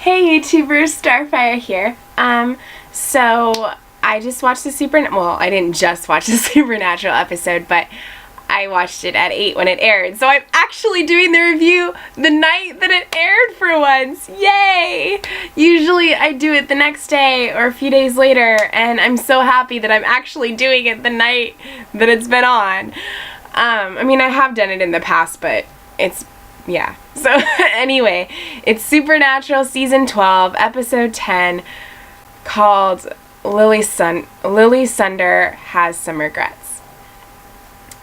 Hey YouTubers, Starfire here. So I just watched I didn't just watch the Supernatural episode, but I watched it at 8 when it aired. So I'm actually doing the review the night that it aired for once. Yay! Usually I do it the next day or a few days later, and I'm so happy that I'm actually doing it the night that it's been on. I have done it in the past, but yeah. So anyway, it's Supernatural Season 12, Episode 10, called Lily Sunder Has Some Regrets.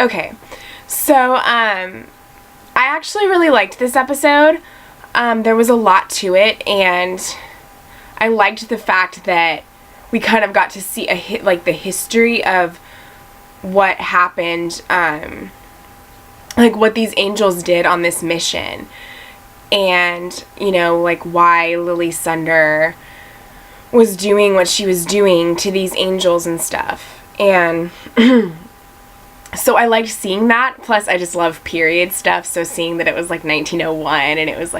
Okay, so I actually really liked this episode. There was a lot to it, and I liked the fact that we kind of got to see the history of what happened, what these angels did on this mission, and why Lily Sunder was doing what she was doing to these angels and stuff. And so I liked seeing that. Plus I just love period stuff, so seeing that it was 1901 and it was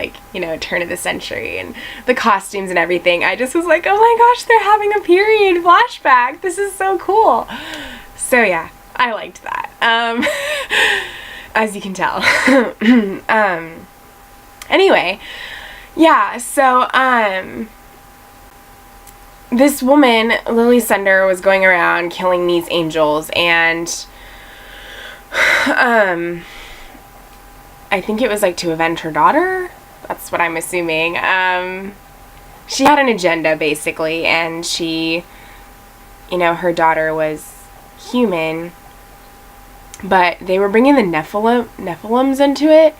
turn of the century and the costumes and everything, I just was like, oh my gosh, they're having a period flashback, this is so cool. So yeah, I liked that. As you can tell. Anyway, yeah, so, this woman, Lily Sunder, was going around killing these angels, and, I think it was, to avenge her daughter? That's what I'm assuming. She had an agenda, basically, and she, her daughter was human, but they were bringing the Nephilims into it,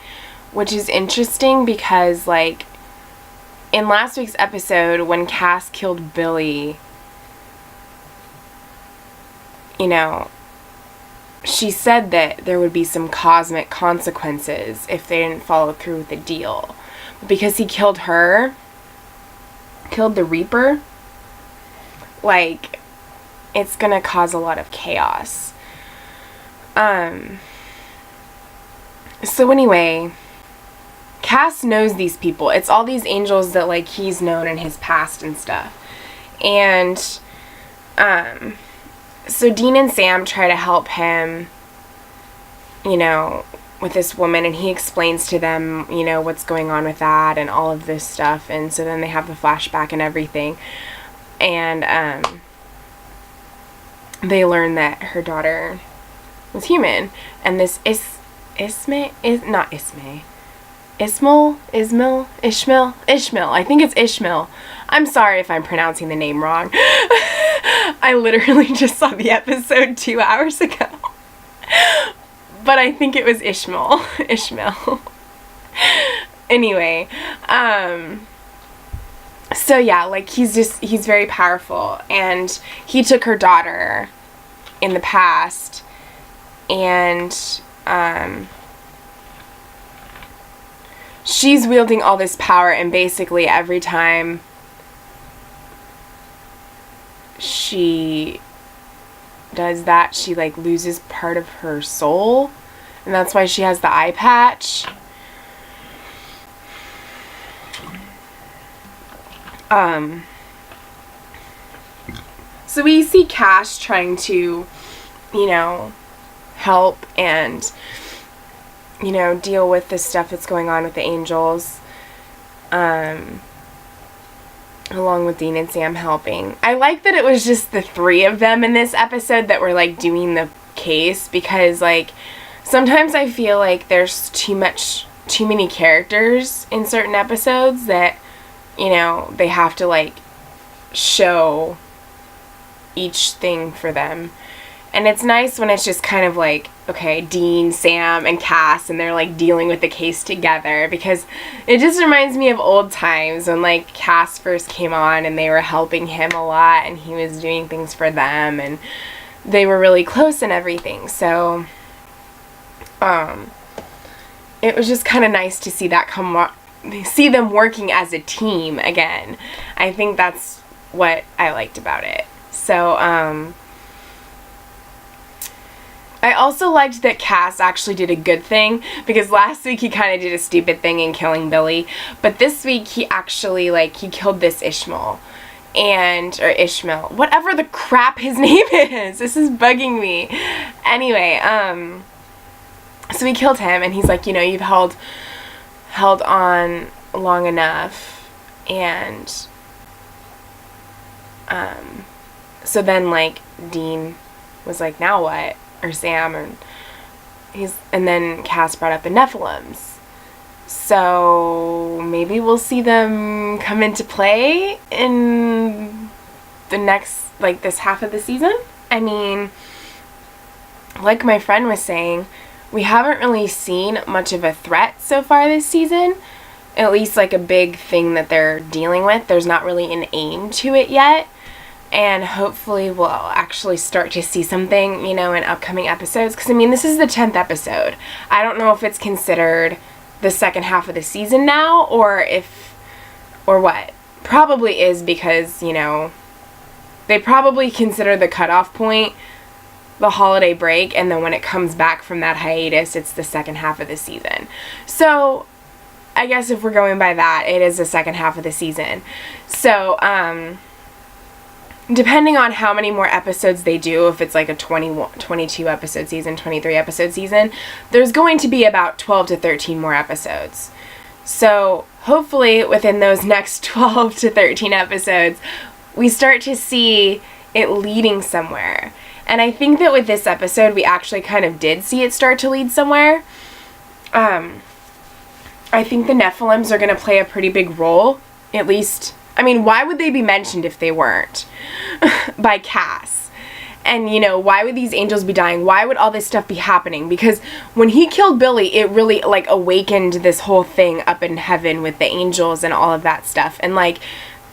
which is interesting because, in last week's episode, when Cass killed Billy, she said that there would be some cosmic consequences if they didn't follow through with the deal. But because he killed her, killed the Reaper, it's gonna cause a lot of chaos. So anyway, Cass knows these people. It's all these angels that, he's known in his past and stuff. And, so Dean and Sam try to help him, with this woman, and he explains to them, what's going on with that and all of this stuff. And so then they have the flashback and everything. And, they learn that her daughter was human, and this Ishmael, I think it's Ishmael. I'm sorry if I'm pronouncing the name wrong. I literally just saw the episode 2 hours ago. But I think it was Ishmael. Anyway, so yeah, he's very powerful, and he took her daughter in the past, and she's wielding all this power, and basically every time she does that, she loses part of her soul, and that's why she has the eye patch. So we see Cass trying to, help and, deal with the stuff that's going on with the angels, along with Dean and Sam helping. I like that it was just the 3 of them in this episode that were, doing the case, because, sometimes I feel there's too many characters in certain episodes that, they have to, show each thing for them. And it's nice when it's just kind of okay, Dean, Sam, and Cass, and they're dealing with the case together, because it just reminds me of old times when Cass first came on and they were helping him a lot and he was doing things for them and they were really close and everything. So it was just kind of nice to see that see them working as a team again. I think that's what I liked about it. So I also liked that Cass actually did a good thing, because last week he kind of did a stupid thing in killing Billy, but this week he actually, like, he killed this Ishmael, or Ishmael, whatever the crap his name is. This is bugging me. Anyway, so he killed him, and he's like, you know, you've held on long enough, and, so then, like, Dean was like, now what? Or Sam, and then Cass brought up the Nephilims. So maybe we'll see them come into play in the next, like, this half of the season. I mean, like my friend was saying, we haven't really seen much of a threat so far this season. At least, like, a big thing that they're dealing with. There's not really an aim to it yet. And hopefully we'll actually start to see something, you know, in upcoming episodes. Because, I mean, this is the 10th episode. I don't know if it's considered the second half of the season now, or what. Probably is, because, you know, they probably consider the cutoff point the holiday break, and then when it comes back from that hiatus, it's the second half of the season. So, I guess if we're going by that, it is the second half of the season. So, depending on how many more episodes they do, if it's like a 22 episode season, 23 episode season, there's going to be about 12 to 13 more episodes. So hopefully within those next 12 to 13 episodes, we start to see it leading somewhere. And I think that with this episode, we actually kind of did see it start to lead somewhere. I think the Nephilims are going to play a pretty big role, at least. I mean, why would they be mentioned if they weren't? By Cass. And, you know, why would these angels be dying? Why would all this stuff be happening? Because when he killed Billy, it really, like, awakened this whole thing up in heaven with the angels and all of that stuff. And, like,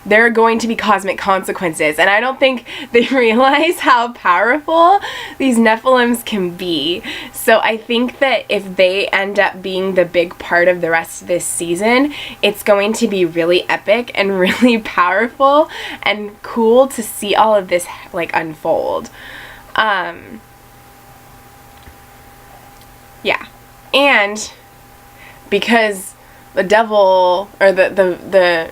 there are going to be cosmic consequences. And I don't think they realize how powerful these Nephilims can be. So I think that if they end up being the big part of the rest of this season, it's going to be really epic and really powerful and cool to see all of this, like, unfold. Yeah. And because the devil, or the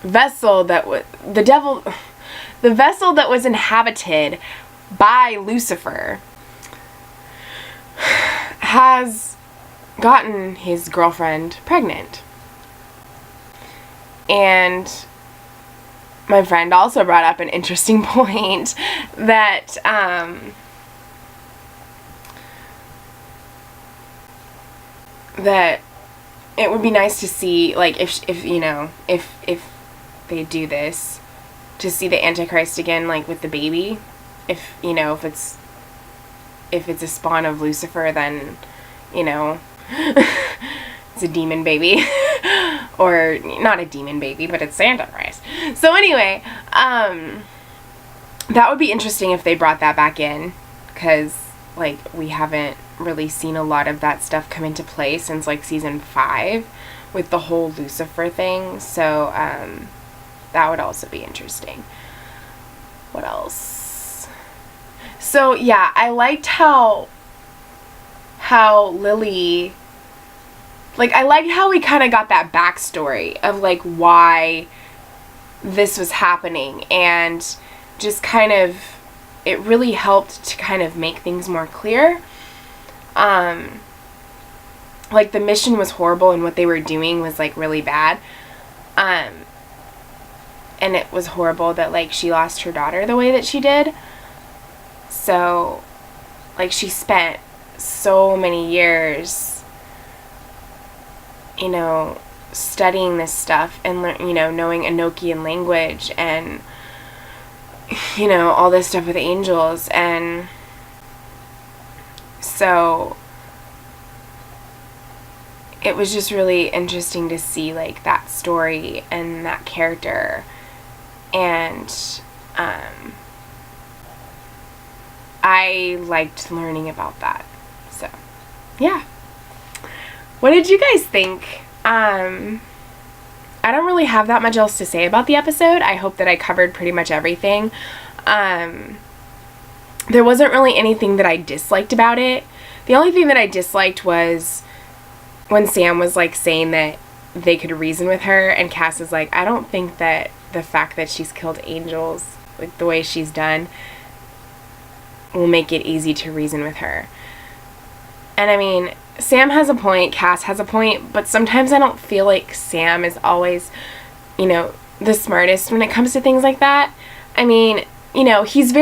vessel that was the vessel that was inhabited by Lucifer has gotten his girlfriend pregnant. And my friend also brought up an interesting point that that it would be nice to see, like, if you know, if they do this, to see the Antichrist again, like, with the baby. If, you know, if it's a spawn of Lucifer, then, you know, it's a demon baby. Or, not a demon baby, but it's Antichrist. So anyway, that would be interesting if they brought that back in, because, like, we haven't really seen a lot of that stuff come into play since, like, season 5 with the whole Lucifer thing. So, that would also be interesting. What else? So, yeah, I liked how Lily, like, I liked how we kind of got that backstory of, like, why this was happening, and just kind of, it really helped to kind of make things more clear. Like, the mission was horrible, and what they were doing was, like, really bad. And it was horrible that, like, she lost her daughter the way that she did. So, like, she spent so many years, you know, studying this stuff and, you know, knowing Enochian language and, you know, all this stuff with angels. And so it was just really interesting to see, like, that story and that character. And I liked learning about that. So, yeah. What did you guys think? I don't really have that much else to say about the episode. I hope that I covered pretty much everything. there wasn't really anything that I disliked about it. The only thing that I disliked was when Sam was like saying that they could reason with her, and Cass is like, I don't think that the fact that she's killed angels, like the way she's done, will make it easy to reason with her. And I mean, Sam has a point, Cass has a point, but sometimes I don't feel like Sam is always, you know, the smartest when it comes to things like that. I mean, you know, he's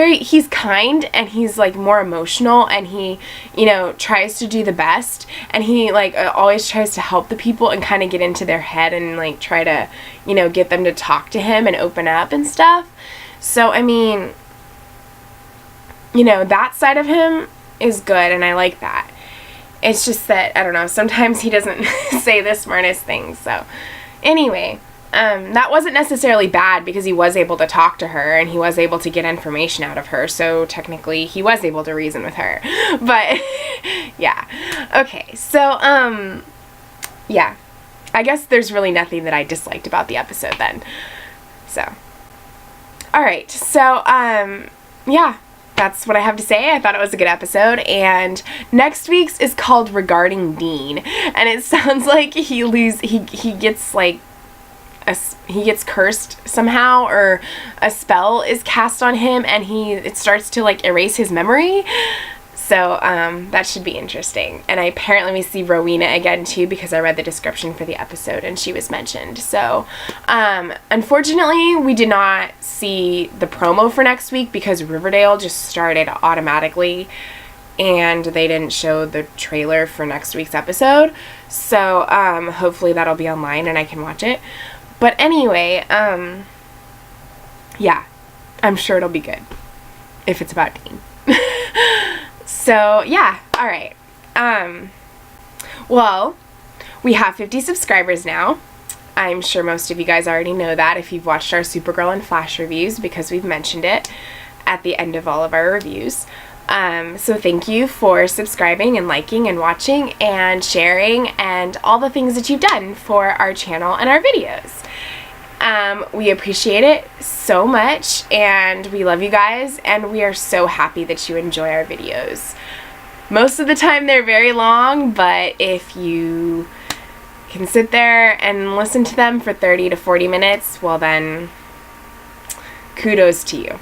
kind, and he's like more emotional, and he, you know, tries to do the best, and he like always tries to help the people and kind of get into their head and like try to, you know, get them to talk to him and open up and stuff. So, I mean, you know, that side of him is good, and I like that. It's just that, I don't know, sometimes he doesn't say the smartest things. So, anyway, that wasn't necessarily bad because he was able to talk to her and he was able to get information out of her. So, technically, he was able to reason with her. But, yeah. Okay, so, yeah. I guess there's really nothing that I disliked about the episode then. So, alright, so, yeah. That's what I have to say. I thought it was a good episode, and next week's is called Regarding Dean, and it sounds like he gets like he gets cursed somehow, or a spell is cast on him, and it starts to like erase his memory. So that should be interesting. And apparently we see Rowena again too, because I read the description for the episode and she was mentioned. So unfortunately we did not see the promo for next week because Riverdale just started automatically and they didn't show the trailer for next week's episode. So hopefully that'll be online and I can watch it. But anyway, yeah, I'm sure it'll be good if it's about Dean. So, yeah, alright. Well, we have 50 subscribers now. I'm sure most of you guys already know that if you've watched our Supergirl and Flash reviews, because we've mentioned it at the end of all of our reviews. So thank you for subscribing and liking and watching and sharing and all the things that you've done for our channel and our videos. We appreciate it so much, and we love you guys, and we are so happy that you enjoy our videos. Most of the time they're very long, but if you can sit there and listen to them for 30 to 40 minutes, well then, kudos to you.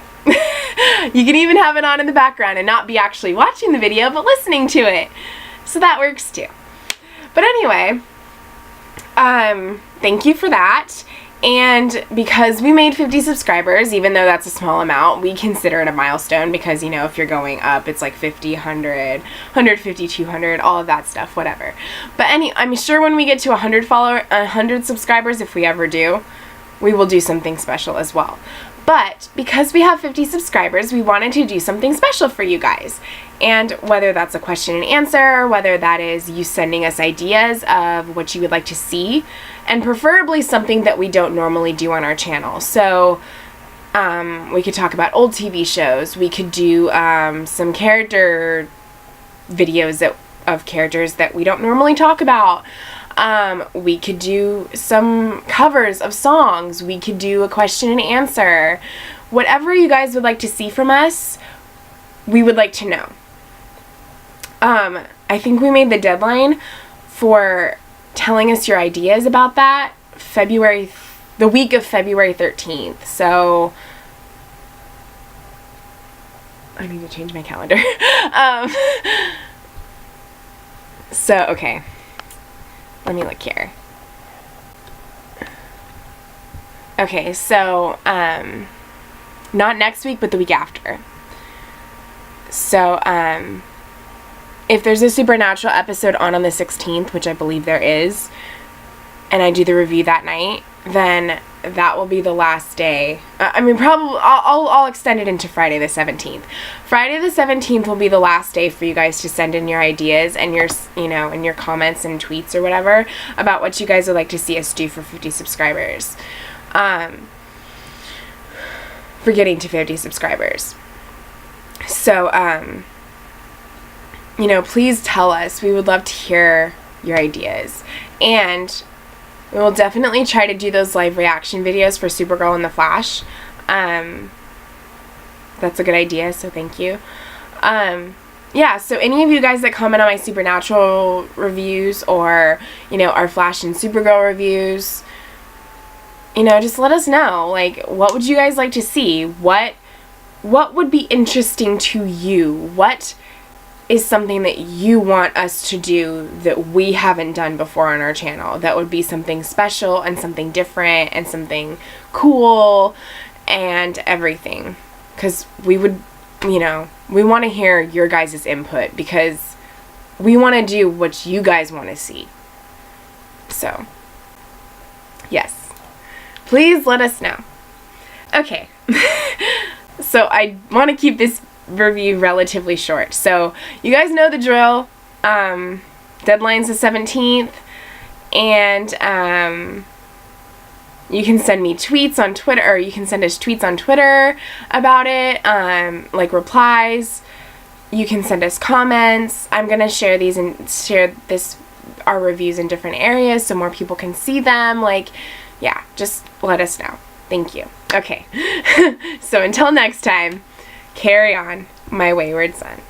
You can even have it on in the background and not be actually watching the video, but listening to it. So that works too. But anyway, thank you for that. And because we made 50 subscribers, even though that's a small amount, we consider it a milestone because, you know, if you're going up, it's like 50, 100, 150, 200, all of that stuff, whatever. But I'm sure when we get to 100 subscribers, if we ever do, we will do something special as well. But because we have 50 subscribers, we wanted to do something special for you guys. And whether that's a question and answer, or whether that is you sending us ideas of what you would like to see, and preferably something that we don't normally do on our channel. So we could talk about old TV shows. We could do some character videos of characters that we don't normally talk about. We could do some covers of songs. We could do a question and answer. Whatever you guys would like to see from us, we would like to know. I think we made the deadline for telling us your ideas about that the week of February 13th. So I need to change my calendar. So, okay. Let me look here. Okay, so, not next week, but the week after. So, if there's a Supernatural episode on the 16th, which I believe there is, and I do the review that night, then that will be the last day. I mean, probably, I'll extend it into Friday the 17th. Friday the 17th will be the last day for you guys to send in your ideas and your, you know, and your comments and tweets or whatever about what you guys would like to see us do for 50 subscribers. For getting to 50 subscribers. So, you know, please tell us. We would love to hear your ideas. And we will definitely try to do those live reaction videos for Supergirl and The Flash. That's a good idea, so thank you. Yeah, so any of you guys that comment on my Supernatural reviews or, our Flash and Supergirl reviews, just let us know. Like, what would you guys like to see? What would be interesting to you? What is something that you want us to do that we haven't done before on our channel? That would be something special and something different and something cool and everything. Because we would, we want to hear your guys' input because we want to do what you guys want to see. So, yes. Please let us know. Okay. So I want to keep this review relatively short. So you guys know the drill. Deadline's the 17th. And you can send me tweets on Twitter, or you can send us tweets on Twitter about it, like replies. You can send us comments. I'm gonna share these and share our reviews in different areas so more people can see them. Like, yeah, just let us know. Thank you. Okay. So until next time, carry on, my wayward son.